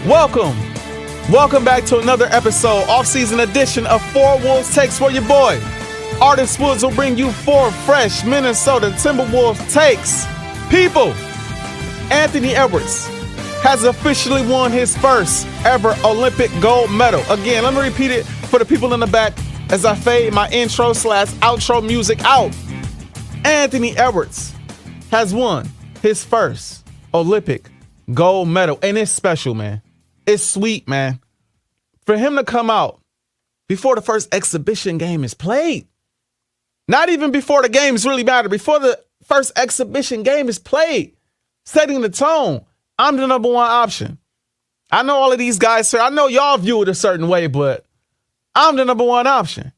Welcome back to another episode, off-season edition of Four Wolves Takes for your boy. Artis Woods will bring you four fresh Minnesota Timberwolves takes. People, Anthony Edwards has officially won his first ever Olympic gold medal. Again, let me repeat it for the people in the back as I fade my intro/outro music out. Anthony Edwards has won his first Olympic gold medal, and it's special, man. It's sweet, man. For him to come out before the first exhibition game is played. Not even before the games really matter. Before the first exhibition game is played. Setting the tone. I'm the number one option. I know all of these guys, sir. I know y'all view it a certain way, but I'm the number one option.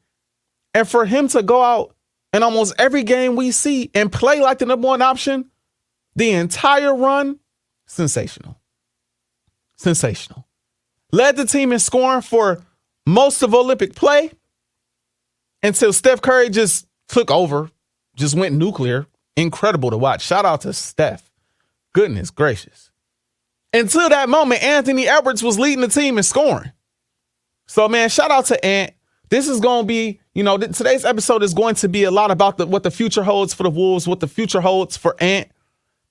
And for him to go out in almost every game we see and play like the number one option, the entire run, sensational. Sensational. Led the team in scoring for most of Olympic play until Steph Curry just took over, just went nuclear. Incredible to watch. Shout out to Steph. Goodness gracious. Until that moment, Anthony Edwards was leading the team in scoring. So, man, shout out to Ant. This is going to be, today's episode is going to be a lot about what the future holds for the Wolves, what the future holds for Ant.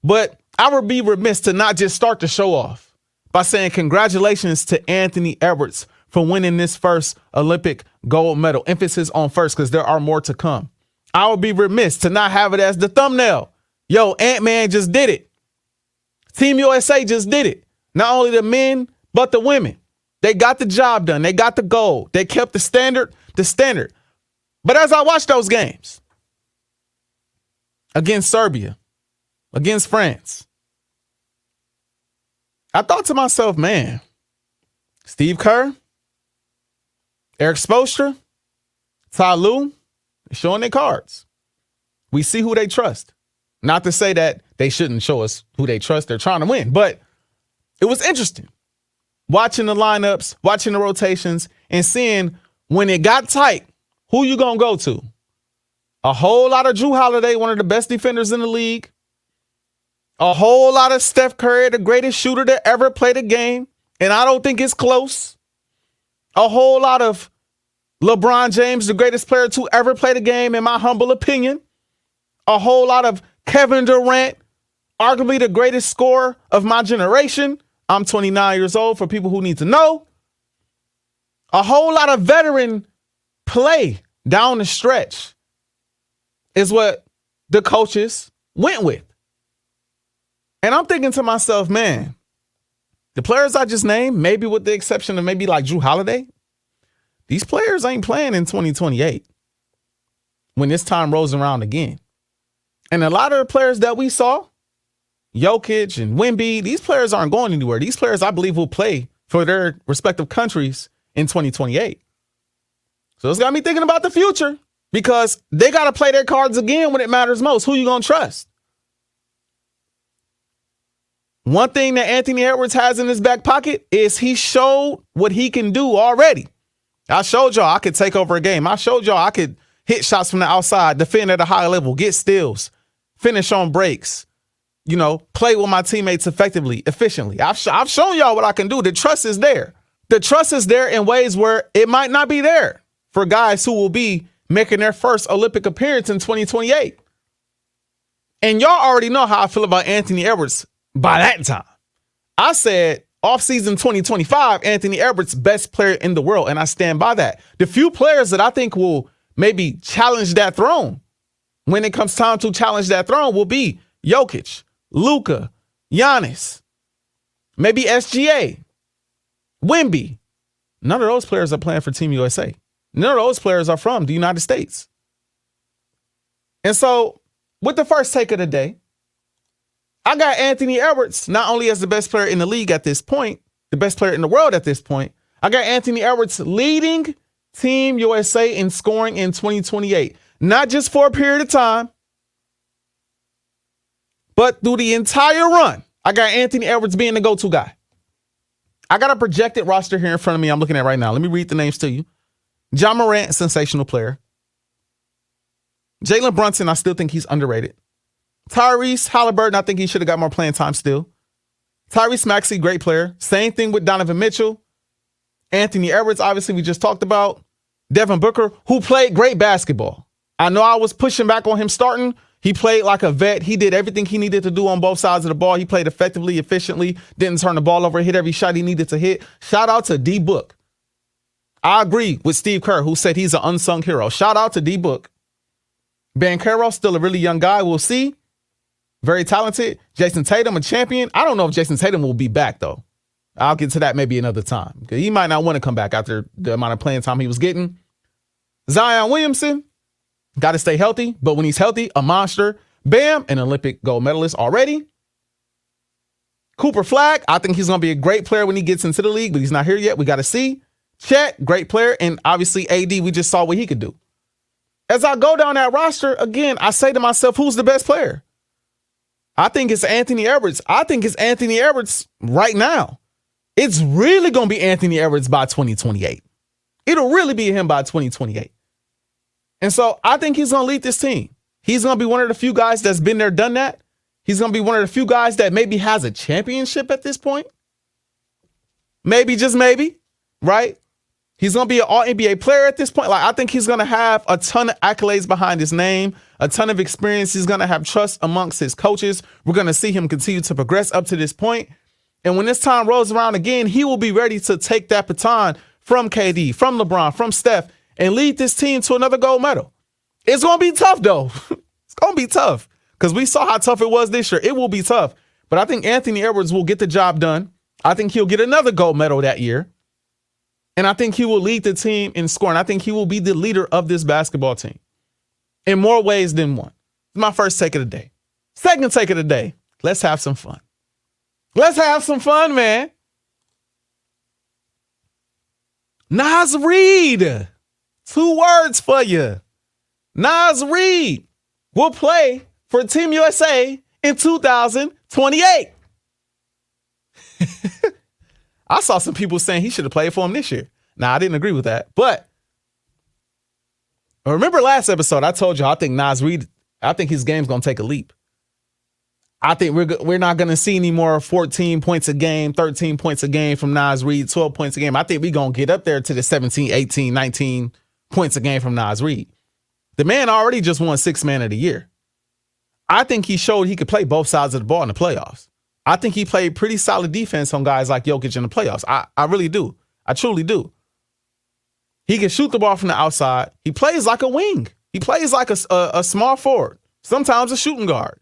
But I would be remiss to not just start the show off by saying congratulations to Anthony Edwards for winning this first Olympic gold medal. Emphasis on first because there are more to come. I would be remiss to not have it as the thumbnail. Yo, Ant-Man just did it. Team USA just did it. Not only the men, but the women. They got the job done. They got the gold. They kept the standard. But as I watched those games against Serbia, against France, I thought to myself, man, Steve Kerr, Eric Spoelstra, Ty Lue, showing their cards. We see who they trust. Not to say that they shouldn't show us who they trust. They're trying to win. But it was interesting watching the lineups, watching the rotations, and seeing when it got tight, who you going to go to? A whole lot of Jrue Holiday, one of the best defenders in the league. A whole lot of Steph Curry, the greatest shooter to ever play the game. And I don't think it's close. A whole lot of LeBron James, the greatest player to ever play the game, in my humble opinion. A whole lot of Kevin Durant, arguably the greatest scorer of my generation. I'm 29 years old for people who need to know. A whole lot of veteran play down the stretch is what the coaches went with. And I'm thinking to myself, man, the players I just named, maybe with the exception of maybe like Jrue Holiday, these players ain't playing in 2028 when this time rolls around again. And a lot of the players that we saw, Jokic and Wemby, these players aren't going anywhere. These players, I believe, will play for their respective countries in 2028. So it's got me thinking about the future because they got to play their cards again when it matters most. Who you going to trust? One thing that Anthony Edwards has in his back pocket is he showed what he can do already. I showed y'all I could take over a game. I showed y'all I could hit shots from the outside, defend at a high level, get steals, finish on breaks, play with my teammates effectively, efficiently. I've shown y'all what I can do. The trust is there. The trust is there in ways where it might not be there for guys who will be making their first Olympic appearance in 2028. And y'all already know how I feel about Anthony Edwards. By that time, I said offseason 2025, Anthony Edwards, best player in the world. And I stand by that. The few players that I think will maybe challenge that throne when it comes time to challenge that throne will be Jokic, Luka, Giannis, maybe SGA, Wemby. None of those players are playing for Team USA. None of those players are from the United States. And so with the first take of the day, I got Anthony Edwards not only as the best player in the league at this point, the best player in the world at this point. I got Anthony Edwards leading Team USA in scoring in 2028. Not just for a period of time, but through the entire run. I got Anthony Edwards being the go-to guy. I got a projected roster here in front of me I'm looking at right now. Let me read the names to you. Ja Morant, sensational player. Jalen Brunson, I still think he's underrated. Tyrese Halliburton, I think he should have got more playing time still. Tyrese Maxey, great player. Same thing with Donovan Mitchell. Anthony Edwards, obviously, we just talked about. Devin Booker, who played great basketball. I know I was pushing back on him starting. He played like a vet. He did everything he needed to do on both sides of the ball. He played effectively, efficiently, didn't turn the ball over, hit every shot he needed to hit. Shout out to D-Book. I agree with Steve Kerr, who said he's an unsung hero. Shout out to D-Book. Banchero, still a really young guy. We'll see. Very talented. Jason Tatum, a champion. I don't know if Jason Tatum will be back, though. I'll get to that maybe another time. Because he might not want to come back after the amount of playing time he was getting. Zion Williamson, got to stay healthy. But when he's healthy, a monster. Bam, an Olympic gold medalist already. Cooper Flagg, I think he's going to be a great player when he gets into the league, but he's not here yet. We got to see. Chet, great player. And obviously AD, we just saw what he could do. As I go down that roster, again, I say to myself, who's the best player? I think it's Anthony Edwards. I think it's Anthony Edwards right now. It's really going to be Anthony Edwards by 2028. It'll really be him by 2028. And so I think he's going to lead this team. He's going to be one of the few guys that's been there, done that. He's going to be one of the few guys that maybe has a championship at this point. Maybe, just maybe, right? He's going to be an all-NBA player at this point. Like, I think he's going to have a ton of accolades behind his name, a ton of experience. He's going to have trust amongst his coaches. We're going to see him continue to progress up to this point. And when this time rolls around again, he will be ready to take that baton from KD, from LeBron, from Steph, and lead this team to another gold medal. It's going to be tough, though. It's going to be tough because we saw how tough it was this year. It will be tough. But I think Anthony Edwards will get the job done. I think he'll get another gold medal that year. And I think he will lead the team in scoring. I think he will be the leader of this basketball team in more ways than one. It's my first take of the day. Second take of the day, let's have some fun. Let's have some fun, man. Nas Reed. 2 words for you. Nas Reed will play for Team USA in 2028. I saw some people saying he should have played for him this year. Now, I didn't agree with that. But remember last episode, I told you I think Nas Reed, I think his game's going to take a leap. I think we're not going to see any more 14 points a game, 13 points a game from Nas Reed, 12 points a game. I think we're going to get up there to the 17, 18, 19 points a game from Nas Reed. The man already just won 6th Man of the Year. I think he showed he could play both sides of the ball in the playoffs. I think he played pretty solid defense on guys like Jokic in the playoffs. I really do. I truly do. He can shoot the ball from the outside. He plays like a wing. He plays like a small forward, sometimes a shooting guard.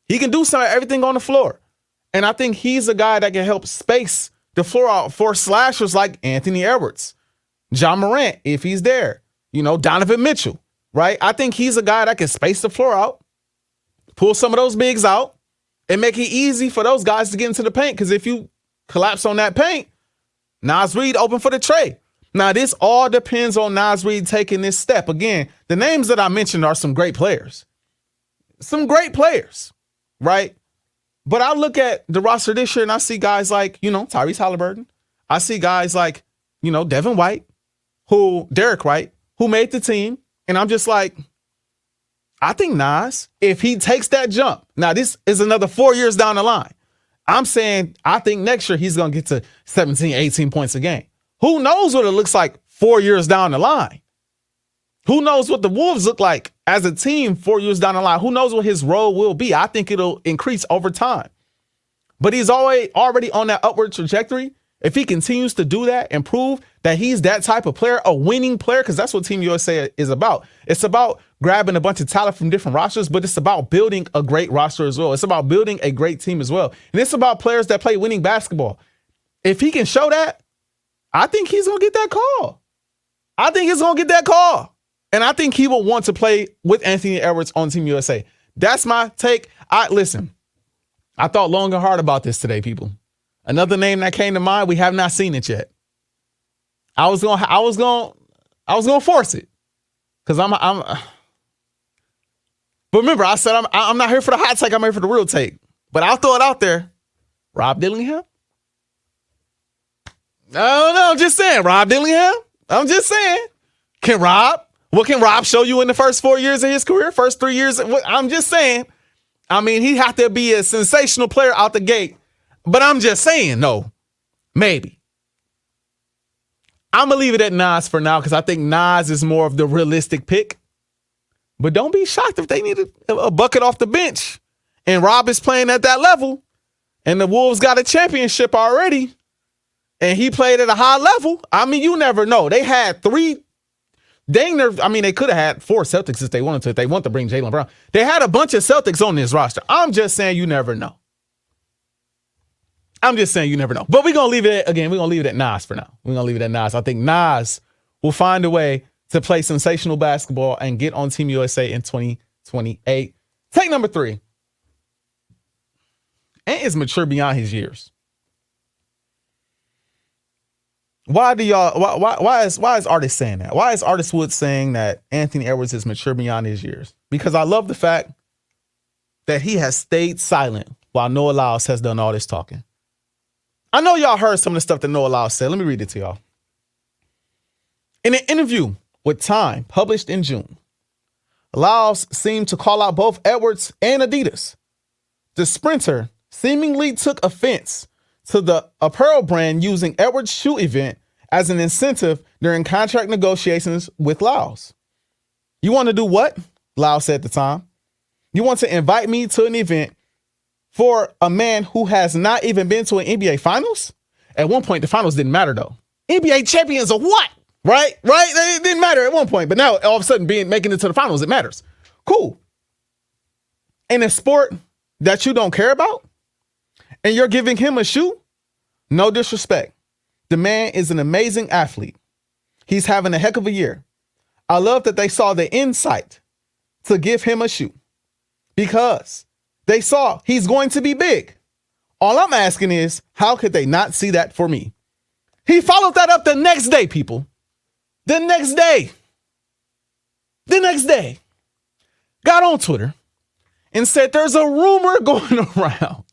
He can do everything on the floor. And I think he's a guy that can help space the floor out for slashers like Anthony Edwards, John Morant, if he's there, Donovan Mitchell, right? I think he's a guy that can space the floor out, pull some of those bigs out, and make it easy for those guys to get into the paint. Because if you collapse on that paint, Nas Reed open for the tray. Now, this all depends on Nas Reed taking this step. Again, the names that I mentioned are some great players. Some great players, right? But I look at the roster this year and I see guys like, Tyrese Halliburton. I see guys like, Devin White, Derek White, who made the team. And I'm just like, I think Nas, if he takes that jump, now this is another 4 years down the line. I'm saying I think next year he's going to get to 17, 18 points a game. Who knows what it looks like 4 years down the line? Who knows what the Wolves look like as a team 4 years down the line? Who knows what his role will be? I think it'll increase over time. But he's already on that upward trajectory. If he continues to do that and prove that he's that type of player, a winning player, because that's what Team USA is about. It's about grabbing a bunch of talent from different rosters, but it's about building a great roster as well. It's about building a great team as well. And it's about players that play winning basketball. If he can show that, I think he's going to get that call. I think he's going to get that call. And I think he will want to play with Anthony Edwards on Team USA. That's my take. Listen, I thought long and hard about this today, people. Another name that came to mind, we have not seen it yet. I was going to force it. Cuz but remember, I said I'm not here for the hot take, I'm here for the real take. But I'll throw it out there. Rob Dillingham? No, I'm just saying, Rob Dillingham. I'm just saying. What can Rob show you in the first 4 years of his career? First 3 years? I'm just saying. I mean, he had to be a sensational player out the gate. But I'm just saying, no, maybe. I'm going to leave it at Nas for now because I think Nas is more of the realistic pick. But don't be shocked if they need a bucket off the bench and Rob is playing at that level and the Wolves got a championship already and he played at a high level. I mean, you never know. They had they could have had 4 Celtics if they wanted to. If they want to bring Jaylen Brown. They had a bunch of Celtics on this roster. I'm just saying you never know. But we're going to leave it, again, we're going to leave it at Nas for now. We're going to leave it at Nas. I think Nas will find a way to play sensational basketball and get on Team USA in 2028. Take number 3. Ant is mature beyond his years. Why is Artis saying that? Why is Artis Woods saying that Anthony Edwards is mature beyond his years? Because I love the fact that he has stayed silent while Noah Lyles has done all this talking. I know y'all heard some of the stuff that Noah Lyles said. Let me read it to y'all. In an interview with Time published in June, Lyles seemed to call out both Edwards and Adidas. The sprinter seemingly took offense to the apparel brand using Edwards' shoe event as an incentive during contract negotiations with Lyles. You want to do what? Lyles said at the time. You want to invite me to an event for a man who has not even been to an NBA Finals? At one point, the Finals didn't matter, though. NBA champions or what? Right? It didn't matter at one point. But now, all of a sudden, making it to the Finals, it matters. Cool. In a sport that you don't care about, and you're giving him a shoe? No disrespect. The man is an amazing athlete. He's having a heck of a year. I love that they saw the insight to give him a shoe because they saw he's going to be big. All I'm asking is, how could they not see that for me? He followed that up the next day, people. The next day, got on Twitter and said there's a rumor going around.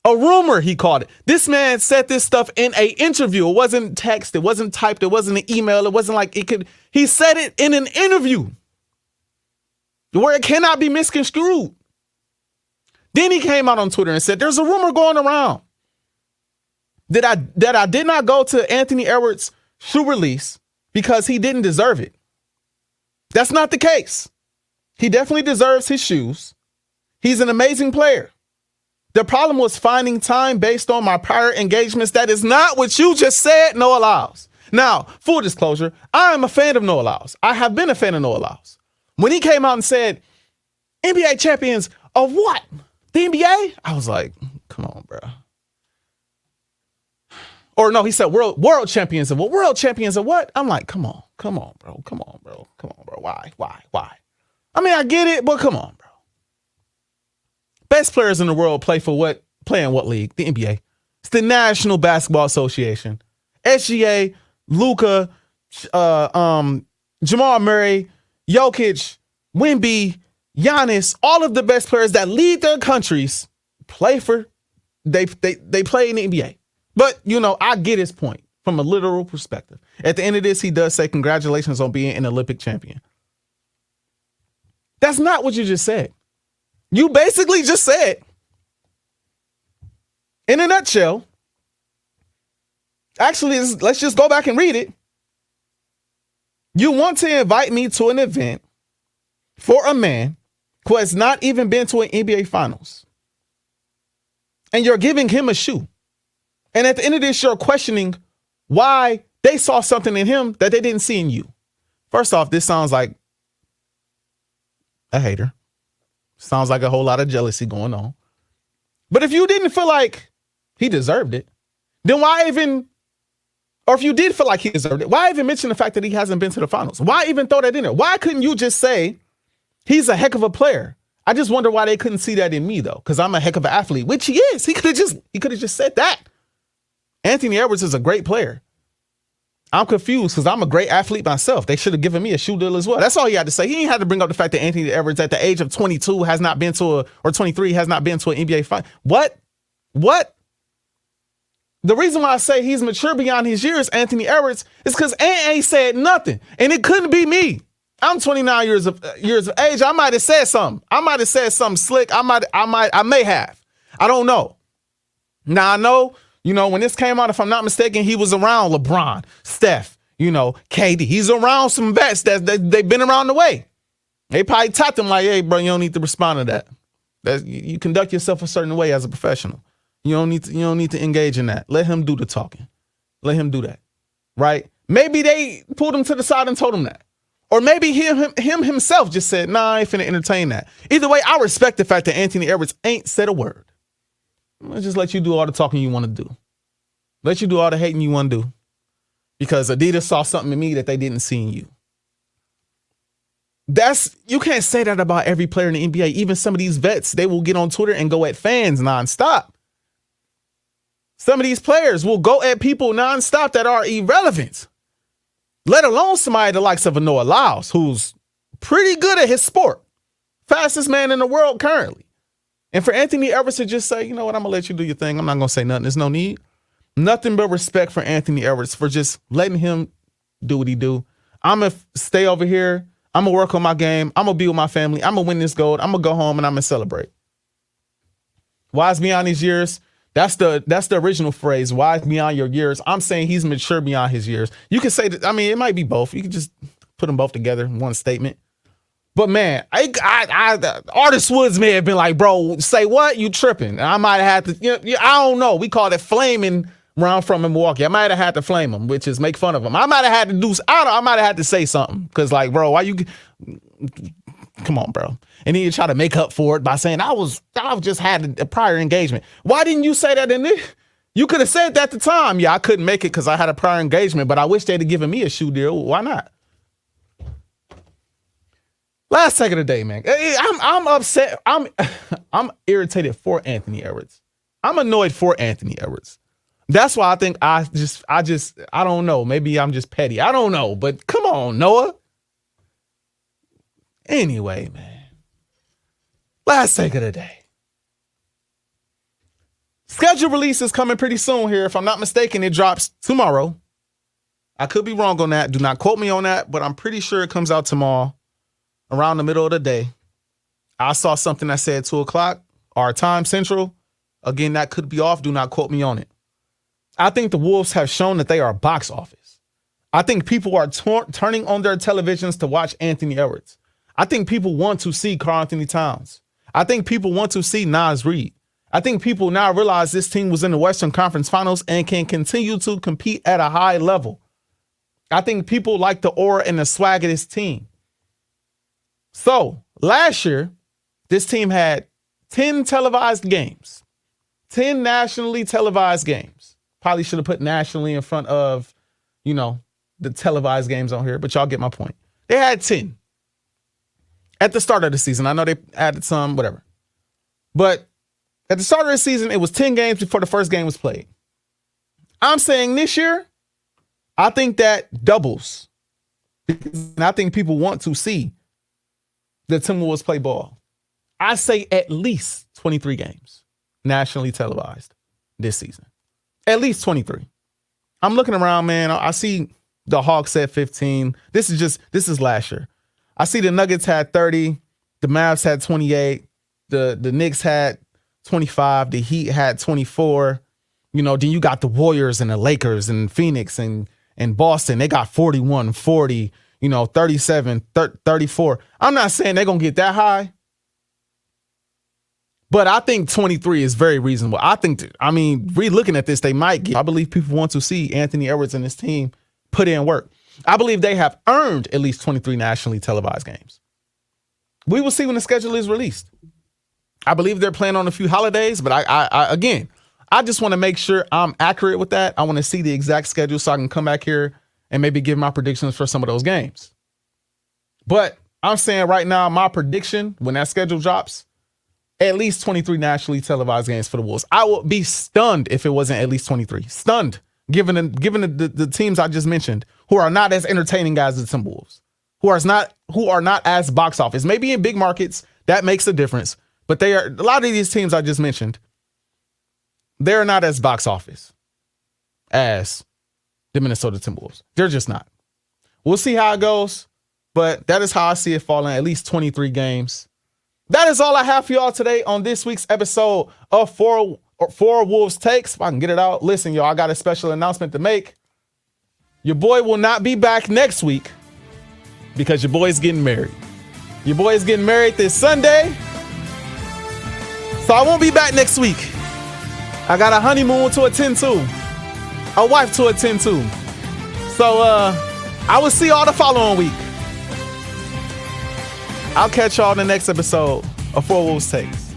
A rumor, he called it. This man said this stuff in an interview. It wasn't text. It wasn't typed. It wasn't an email. It wasn't like it could. He said it in an interview where it cannot be misconstrued. Then he came out on Twitter and said, there's a rumor going around that I did not go to Anthony Edwards' shoe release because he didn't deserve it. That's not the case. He definitely deserves his shoes. He's an amazing player. The problem was finding time based on my prior engagements. That is not what you just said, Noah Lyles. Now, full disclosure, I am a fan of Noah Lyles. I have been a fan of Noah Lyles. When he came out and said, NBA champions of what? The NBA? I was like, come on, bro. Or no, he said world champions of what? World champions of what? I'm like, come on, bro. Why? I mean, I get it, but come on, bro. Best players in the world play in what league? The NBA. It's the National Basketball Association. SGA, Luka, Jamal Murray, Jokic, Wemby, Giannis, all of the best players that lead their countries play they play in the NBA. But, I get his point from a literal perspective. At the end of this, he does say congratulations on being an Olympic champion. That's not what you just said. You basically just said, in a nutshell, actually, let's just go back and read it. You want to invite me to an event for a man who has not even been to an NBA Finals. And you're giving him a shoe. And at the end of this, you're questioning why they saw something in him that they didn't see in you. First off, this sounds like a hater. Sounds like a whole lot of jealousy going on. But if you didn't feel like he deserved it, then why even, or if you did feel like he deserved it, why even mention the fact that he hasn't been to the finals? Why even throw that in there? Why couldn't you just say he's a heck of a player? I just wonder why they couldn't see that in me, though, because I'm a heck of an athlete, which he is. He could have just said that. Anthony Edwards is a great player. I'm confused because I'm a great athlete myself. They should have given me a shoe deal as well. That's all he had to say. He ain't had to bring up the fact that Anthony Edwards at the age of 22 has not been to or 23 has not been to an NBA final. What? The reason why I say he's mature beyond his years, Anthony Edwards, is because Ant ain't said nothing. And it couldn't be me. I'm 29 years of age. I might have said something. I might have said something slick. I may have. I don't know. Now, I know, when this came out, if I'm not mistaken, he was around LeBron, Steph, KD. He's around some vets that they've been around the way. They probably tapped him like, hey, bro, you don't need to respond to that. You conduct yourself a certain way as a professional. You don't need to engage in that. Let him do the talking. Let him do that. Right? Maybe they pulled him to the side and told him that. Or maybe him himself just said, nah, I ain't finna entertain that. Either way, I respect the fact that Anthony Edwards ain't said a word. Let's just let you do all the talking you want to do. Let you do all the hating you want to do. Because Adidas saw something in me that they didn't see in you. You can't say that about every player in the NBA. Even some of these vets, they will get on Twitter and go at fans nonstop. Some of these players will go at people nonstop that are irrelevant. Let alone somebody the likes of a Noah Lyles, who's pretty good at his sport. Fastest man in the world currently. And for Anthony Edwards to just say, you know what, I'm going to let you do your thing. I'm not going to say nothing. There's no need. Nothing but respect for Anthony Edwards for just letting him do what he do. I'm going to stay over here. I'm going to work on my game. I'm going to be with my family. I'm going to win this gold. I'm going to go home and I'm going to celebrate. Wise beyond his years. That's the original phrase, wise beyond your years. I'm saying he's mature beyond his years. You can say that, it might be both. You can just put them both together in one statement. But man, Artis Woods may have been like, bro, say what? You tripping. And I might have had to, I don't know. We call it flaming around from Milwaukee. I might have had to flame him, which is make fun of him. I might have had to do, I might have had to say something. Cause like, bro, why you, come on, bro. And then you try to make up for it by saying, I've just had a prior engagement. Why didn't you say that in this? You could have said that at the time. Yeah, I couldn't make it because I had a prior engagement, but I wish they'd have given me a shoe deal. Why not? Last take of the day, man. I'm upset. I'm irritated for Anthony Edwards. I'm annoyed for Anthony Edwards. That's why I think I don't know. Maybe I'm just petty. I don't know. But come on, Noah. Anyway, man. Last take of the day. Schedule release is coming pretty soon here. If I'm not mistaken, it drops tomorrow. I could be wrong on that. Do not quote me on that, but I'm pretty sure it comes out tomorrow around the middle of the day. I saw something that said 2 o'clock, our time central. Again, that could be off. Do not quote me on it. I think the Wolves have shown that they are box office. I think people are turning on their televisions to watch Anthony Edwards. I think people want to see Karl Anthony Towns. I think people want to see Nas Reed. I think people now realize this team was in the Western Conference Finals and can continue to compete at a high level. I think people like the aura and the swag of this team. So last year, this team had 10 televised games, 10 nationally televised games. Probably should have put nationally in front of, the televised games on here, but y'all get my point. They had 10 at the start of the season. I know they added some, whatever. But at the start of the season, it was 10 games before the first game was played. I'm saying this year, I think that doubles. And I think people want to see the Timberwolves play ball. I say at least 23 games nationally televised this season. At least 23. I'm looking around, man. I see the Hawks at 15. This is last year. I see the Nuggets had 30. The Mavs had 28. The Knicks had 25. The Heat had 24. Then you got the Warriors and the Lakers and Phoenix and Boston. They got 41, 40, 37, 34. I'm not saying they're going to get that high. But I think 23 is very reasonable. Re-looking at this, they might get. I believe people want to see Anthony Edwards and his team put in work. I believe they have earned at least 23 nationally televised games. We will see when the schedule is released. I believe they're playing on a few holidays, but I just want to make sure I'm accurate with that. I want to see the exact schedule so I can come back here and maybe give my predictions for some of those games. But I'm saying right now, my prediction when that schedule drops, at least 23 nationally televised games for the Wolves. I would be stunned if it wasn't at least 23. Stunned, given the teams I just mentioned, who are not as entertaining as the Timberwolves, who are not as box office. Maybe in big markets, that makes a difference. But a lot of these teams I just mentioned, they're not as box office as the Minnesota Timberwolves. They're just not. We'll see how it goes, but that is how I see it falling, at least 23 games. That is all I have for y'all today on this week's episode of Four Wolves Takes. If I can get it out. Listen, y'all, I got a special announcement to make. Your boy will not be back next week because your boy's getting married. Your boy is getting married this Sunday. So I won't be back next week. I got a honeymoon to attend to. A wife to attend to. So I will see y'all the following week. I'll catch y'all in the next episode of Four Wolves Takes.